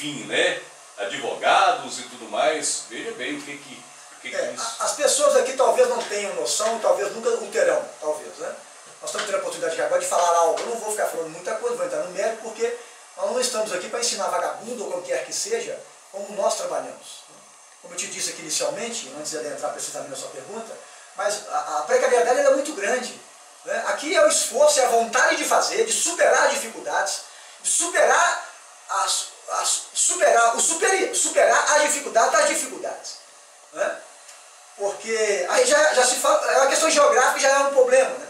enfim, né, advogados e tudo mais. Veja bem o que é isso. As pessoas aqui talvez não tenham noção, talvez nunca o terão, talvez, né? Nós estamos tendo a oportunidade agora de falar algo. Eu não vou ficar falando muita coisa, vou entrar no mérito, porque nós não estamos aqui para ensinar vagabundo ou como quer que seja, como nós trabalhamos. Como eu te disse aqui inicialmente, antes de adentrar precisamente na sua pergunta, mas a precariedade é muito grande. Né? Aqui é o esforço, é a vontade de fazer, de superar as dificuldades, de superar as dificuldades das dificuldades. Né? Porque aí já se fala, é uma questão geográfica, já é um problema. Né?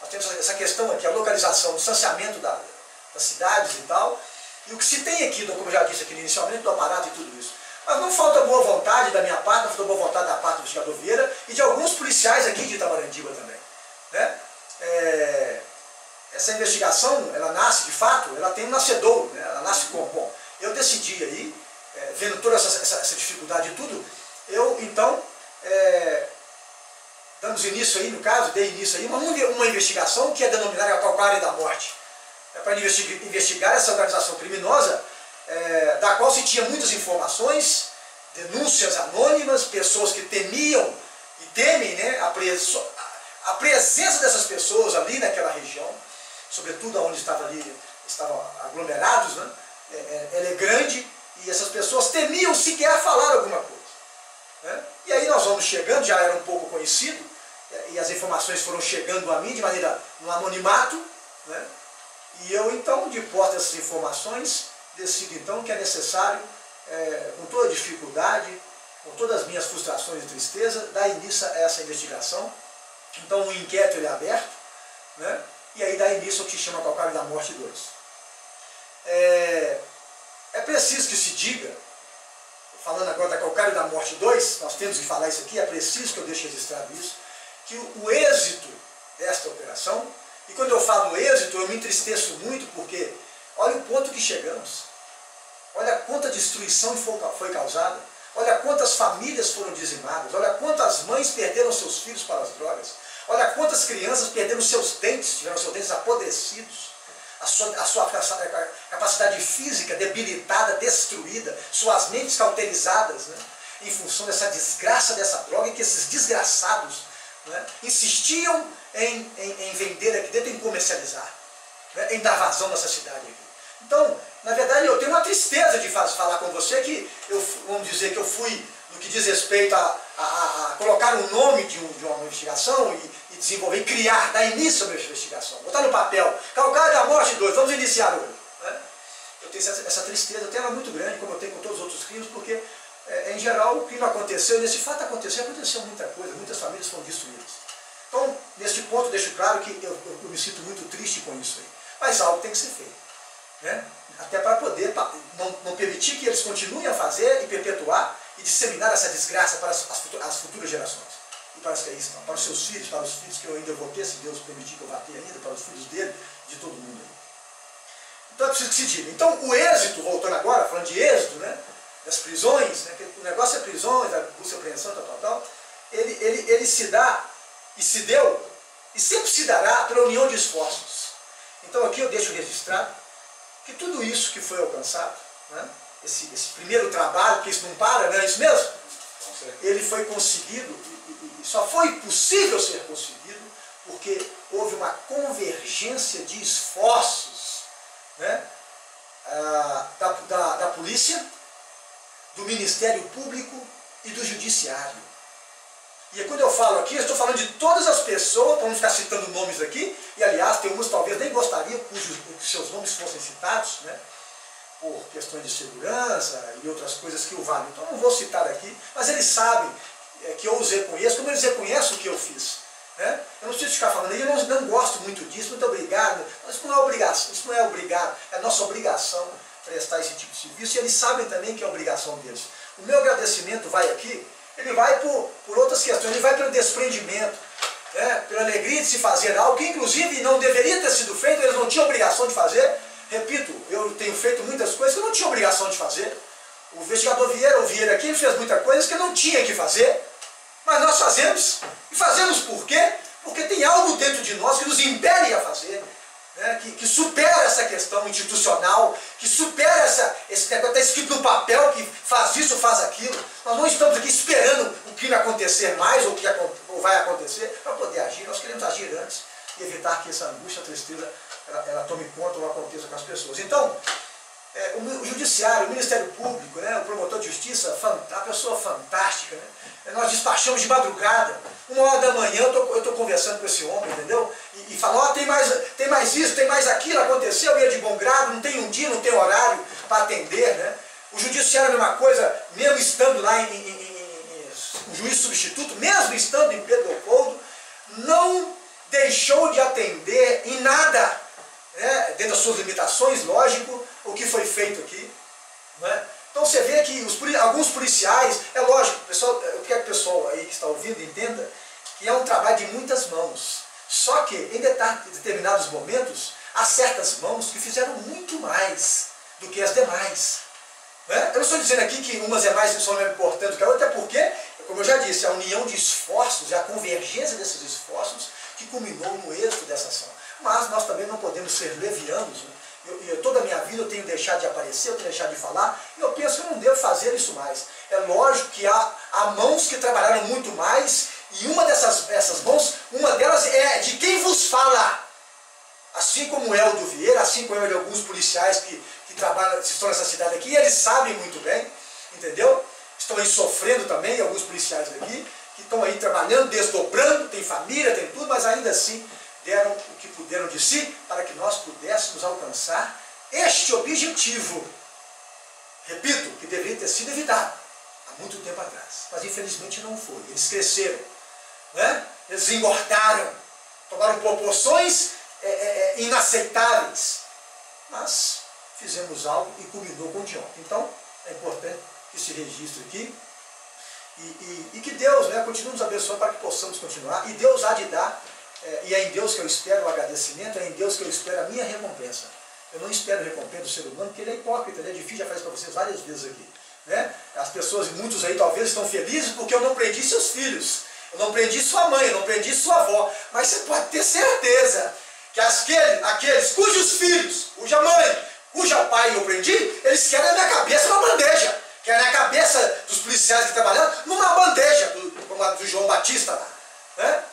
Nós temos essa questão aqui, a localização, o distanciamento das cidades e tal, e o que se tem aqui, como eu já disse aqui inicialmente, do aparato e tudo isso. Mas não falta boa vontade da minha parte, não falta boa vontade da parte do investigador Vieira e de alguns policiais aqui de Itabarandiba também. Né? Essa investigação, ela nasce de fato, ela tem um nascedouro, né? Ela nasce como? Bom, eu decidi aí, vendo toda essa dificuldade e tudo, eu então, damos início aí, no caso, dei início aí, uma investigação que é denominada a calcária da morte. Para investigar essa organização criminosa, da qual se tinha muitas informações, denúncias anônimas, pessoas que temiam e temem, né, a presença dessas pessoas ali naquela região, sobretudo onde estavam aglomerados, né, ela é grande e essas pessoas temiam sequer falar alguma coisa. Né? E aí nós vamos chegando, já era um pouco conhecido, e as informações foram chegando a mim de maneira no anonimato, né? E eu então, de posse dessas informações, decido então que é necessário, com toda a dificuldade, com todas as minhas frustrações e tristeza, dar início a essa investigação. Então o inquérito ele é aberto, né? E aí dá início ao que se chama Calcário da Morte 2. É preciso que se diga, falando agora da Calcário da Morte 2, nós temos que falar isso aqui, é preciso que eu deixe registrado isso, que o êxito desta operação, e quando eu falo êxito, eu me entristeço muito, porque olha o ponto que chegamos, olha quanta destruição foi causada, olha quantas famílias foram dizimadas, olha quantas mães perderam seus filhos para as drogas, olha quantas crianças perderam seus dentes, tiveram seus dentes apodrecidos, a sua capacidade física debilitada, destruída, suas mentes cauterizadas, né, em função dessa desgraça dessa droga, em que esses desgraçados, né, insistiam em vender aqui dentro, em comercializar, né, em dar vazão nessa cidade aqui. Então, na verdade, eu tenho uma tristeza de falar com você que, vamos dizer que eu fui, no que diz respeito a colocar o nome de uma investigação e desenvolver, criar, dar início a uma investigação, botar no papel, Calcário da Morte 2, vamos iniciar hoje. Né? Eu tenho essa tristeza, eu tenho ela muito grande, como eu tenho com todos os outros crimes, porque, em geral, o crime aconteceu, e nesse fato aconteceu muita coisa, muitas famílias foram destruídas. Então, neste ponto, deixo claro que eu me sinto muito triste com isso aí. Mas algo tem que ser feito. Né? Até para poder não permitir que eles continuem a fazer e perpetuar e disseminar essa desgraça para as futuras gerações. E para as que estão, para os seus filhos, para os filhos que eu ainda vou ter, se Deus permitir que eu vá ter ainda, para os filhos dele, de todo mundo. Então é preciso que se diga. Então o êxito, voltando agora, falando de êxito, né, das prisões, né, que o negócio é prisões, a busca e apreensão, tal, ele se dá, e se deu, e sempre se dará pela união de esforços. Então aqui eu deixo registrado que tudo isso que foi alcançado, né, esse primeiro trabalho, que isso não para, não é isso mesmo? Ele foi conseguido, e só foi possível ser conseguido, porque houve uma convergência de esforços, né, da polícia, do Ministério Público e do Judiciário. E quando eu falo aqui, eu estou falando de todas as pessoas, para não ficar citando nomes aqui, e aliás, tem umas que talvez nem gostariam que seus nomes fossem citados, né, por questões de segurança e outras coisas que o valem. Então eu não vou citar aqui, mas eles sabem que eu os reconheço, como eles reconhecem o que eu fiz. Né? Eu não preciso ficar falando, eu não gosto muito disso, muito obrigado, mas isso não é obrigação, isso não é obrigado, é nossa obrigação prestar esse tipo de serviço, e eles sabem também que é obrigação deles. O meu agradecimento vai aqui, ele vai por outras questões, ele vai pelo desprendimento, né? Pela alegria de se fazer algo que inclusive não deveria ter sido feito, eles não tinham obrigação de fazer. Repito, eu tenho feito muitas coisas que eu não tinha obrigação de fazer. O investigador Vieira aqui fez muitas coisas que eu não tinha que fazer, mas nós fazemos. E fazemos por quê? Porque tem algo dentro de nós que nos impele a fazer. né, que supera essa questão institucional, que supera esse negócio, está escrito no papel que faz isso, faz aquilo. Nós não estamos aqui esperando o crime acontecer mais ou vai acontecer para poder agir. Nós queremos agir antes e evitar que essa angústia, a tristeza, ela tome conta ou aconteça com as pessoas. Então, o judiciário, o Ministério Público, né, o promotor de justiça, a pessoa fantástica, né? Nós despachamos de madrugada, 1h da manhã eu estou conversando com esse homem, entendeu? E falo, ó, tem mais isso, tem mais aquilo, aconteceu, ia de bom grado, não tem um dia, não tem horário para atender, né? O judiciário é a mesma coisa, mesmo estando lá um juiz substituto, mesmo estando em Pedro Leopoldo, não deixou de atender em nada, né, dentro das suas limitações, lógico, o que foi feito aqui. Né? Então você vê que alguns policiais, é lógico, pessoal, eu quero que o pessoal aí que está ouvindo entenda que é um trabalho de muitas mãos. Só que em determinados momentos, há certas mãos que fizeram muito mais do que as demais. Né? Eu não estou dizendo aqui que umas são mais importantes do que a outra, até porque, como eu já disse, a união de esforços, a convergência desses esforços que culminou no êxito dessa ação. Mas nós também não podemos ser levianos. Né? Toda a minha vida eu tenho deixado de aparecer, eu tenho deixado de falar, e eu penso que eu não devo fazer isso mais. É lógico que há mãos que trabalharam muito mais, e uma dessas mãos, uma delas é de quem vos fala. Assim como é o do Vieira, assim como é de alguns policiais que trabalham, estão nessa cidade aqui, eles sabem muito bem, entendeu? Estão aí sofrendo também, alguns policiais aqui, que estão aí trabalhando, desdobrando, tem família, tem tudo, mas ainda assim deram o que puderam de si para que nós pudéssemos alcançar este objetivo. Repito, que deveria ter sido evitado há muito tempo atrás, mas infelizmente não foi. Eles cresceram, né? Eles engordaram, tomaram proporções inaceitáveis, mas fizemos algo e culminou com o de ontem. Então é importante que se registre aqui e que Deus, né, continue nos abençoando para que possamos continuar, e Deus há de dar. E é em Deus que eu espero o agradecimento, é em Deus que eu espero a minha recompensa. Eu não espero recompensa do ser humano, porque ele é hipócrita, ele é difícil, já falei para vocês várias vezes aqui. Né? As pessoas, muitos aí talvez estão felizes porque eu não prendi seus filhos, eu não prendi sua mãe, eu não prendi sua avó, mas você pode ter certeza que aqueles cujos filhos, cuja mãe, cuja pai eu prendi, eles querem a minha cabeça numa bandeja, querem a cabeça dos policiais que trabalharam numa bandeja, como a do João Batista lá. Né?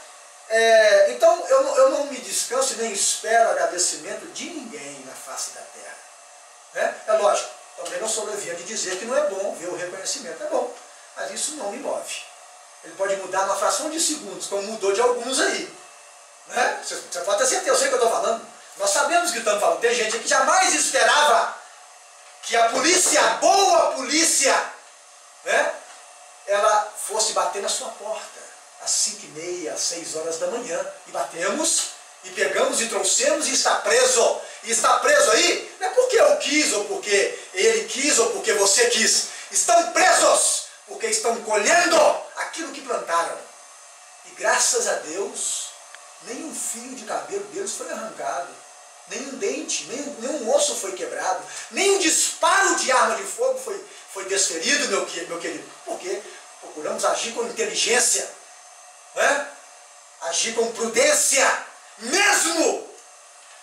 Então eu não me descanso e nem espero agradecimento de ninguém na face da terra. Né? É lógico, também não sou leviano de dizer que não é bom ver o reconhecimento, é bom, mas isso não me move. Ele pode mudar numa fração de segundos, como mudou de alguns aí. Né? Você pode ter certeza, eu sei o que eu estou falando. Nós sabemos o que estamos falando. Tem gente que jamais esperava que a polícia, a boa polícia, né, ela fosse bater na sua porta às 5h30, às 6h da manhã, e batemos, e pegamos, e trouxemos, e está preso. E está preso aí, não é porque eu quis, ou porque ele quis, ou porque você quis. Estão presos, porque estão colhendo aquilo que plantaram. E graças a Deus, nenhum fio de cabelo deles foi arrancado, nenhum dente, nenhum osso foi quebrado, nenhum disparo de arma de fogo foi desferido, meu querido. Porque procuramos agir com inteligência, né? Agir com prudência, mesmo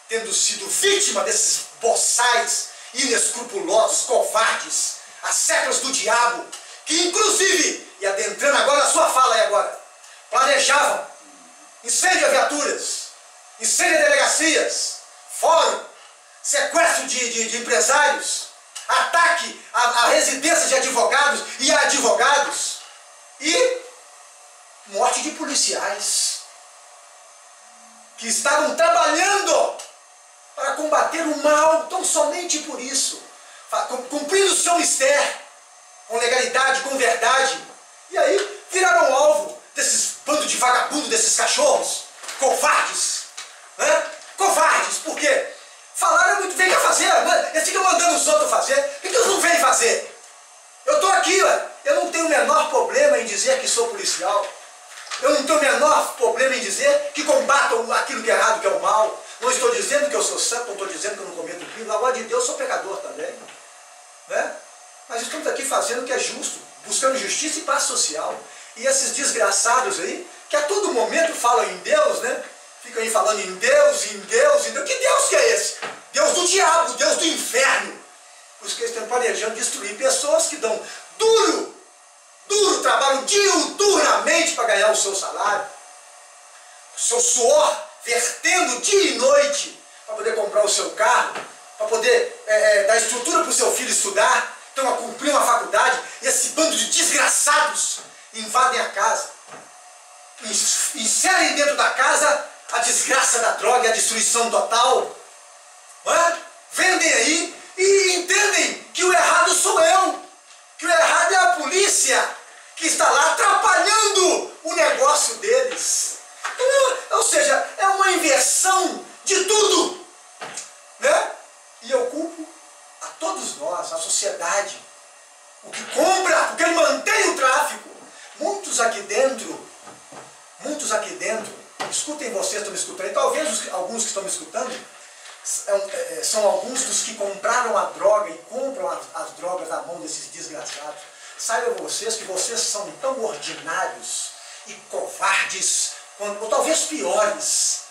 tendo sido vítima desses boçais inescrupulosos, covardes, ascetas do diabo, que inclusive, e adentrando agora a sua fala aí agora, planejavam incêndio a viaturas, incêndio a delegacias, fórum, sequestro de empresários, ataque à residência de advogados e a advogados, e morte de policiais que estavam trabalhando para combater o mal, tão somente por isso, cumprindo o seu mistério, com legalidade, com verdade, e aí viraram alvo desses bandos de vagabundos, desses cachorros, covardes, né? Covardes, por quê? Falaram muito, vem cá fazer, eles ficam mandando os outros fazer, por que eles não vêm fazer? Eu estou aqui, eu não tenho o menor problema em dizer que sou policial, eu não tenho o menor problema em dizer que combato aquilo que é errado, que é o mal, não estou dizendo que eu sou santo, não estou dizendo que eu não cometo crime, na glória de Deus eu sou pecador também, né? Mas estamos aqui fazendo o que é justo, buscando justiça e paz social. E esses desgraçados aí, que a todo momento falam em Deus, né? ficam aí falando em Deus, em Deus, em Deus. Que Deus que é esse? Deus do diabo, Deus do inferno. Por isso que eles estão planejando destruir pessoas que dão duro, trabalham diuturnamente para ganhar o seu salário. O seu suor vertendo dia e noite para poder comprar o seu carro, para poder dar estrutura para o seu filho estudar, então a cumprir uma faculdade. E esse bando de desgraçados invadem a casa, inserem dentro da casa a desgraça da droga e a destruição total. Não é? Vendem aí e entendem que o errado sou eu, que o errado é a polícia que está lá atrapalhando o negócio deles. Ou seja, é uma inversão de tudo, né? E eu culpo a todos nós, a sociedade, o que compra, porque ele mantém o tráfico. Muitos aqui dentro, escutem vocês, estão me escutando, e talvez alguns que estão me escutando, são alguns dos que compraram a droga e compram as drogas na mão desses desgraçados. Saibam vocês que vocês são tão ordinários e covardes, ou talvez piores,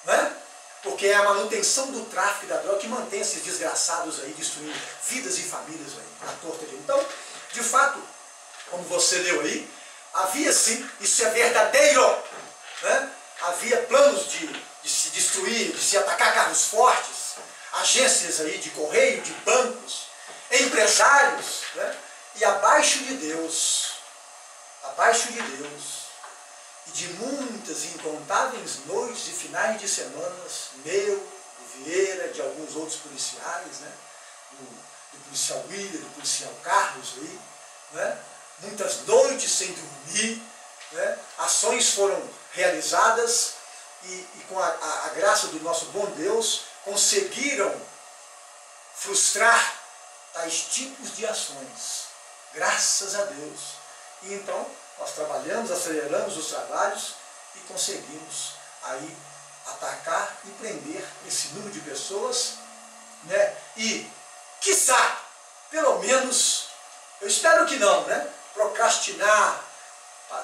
né? Porque é a manutenção do tráfico da droga que mantém esses desgraçados aí destruindo vidas e famílias aí, à torta dele. Então, de fato, como você leu aí, havia sim, isso é verdadeiro, né? Havia planos de se destruir, de se atacar carros fortes, agências aí de correio, de bancos, empresários, né? E abaixo de Deus, e de muitas incontáveis noites e finais de semanas, meu, do Vieira, de alguns outros policiais, né? do policial William, do policial Carlos aí, né? Muitas noites sem dormir, né? Ações foram realizadas e com a graça do nosso bom Deus conseguiram frustrar tais tipos de ações, graças a Deus. E então nós trabalhamos, aceleramos os trabalhos e conseguimos aí atacar e prender esse número de pessoas, né? E, quiçá, pelo menos, eu espero que não, né? Procrastinar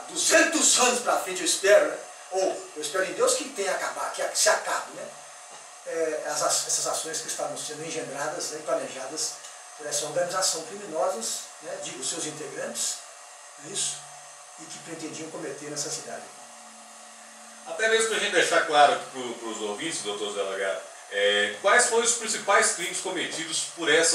200 anos para frente, eu espero, né? Ou eu espero em Deus que tenha acabado, que se acabe, né? Essas ações que estavam sendo engendradas, né, planejadas por essa organização criminosa, né, digo, seus integrantes, isso, e que pretendiam cometer nessa cidade. Até mesmo para a gente deixar claro aqui para os ouvintes, doutor Zé Lagado, quais foram os principais crimes cometidos por essa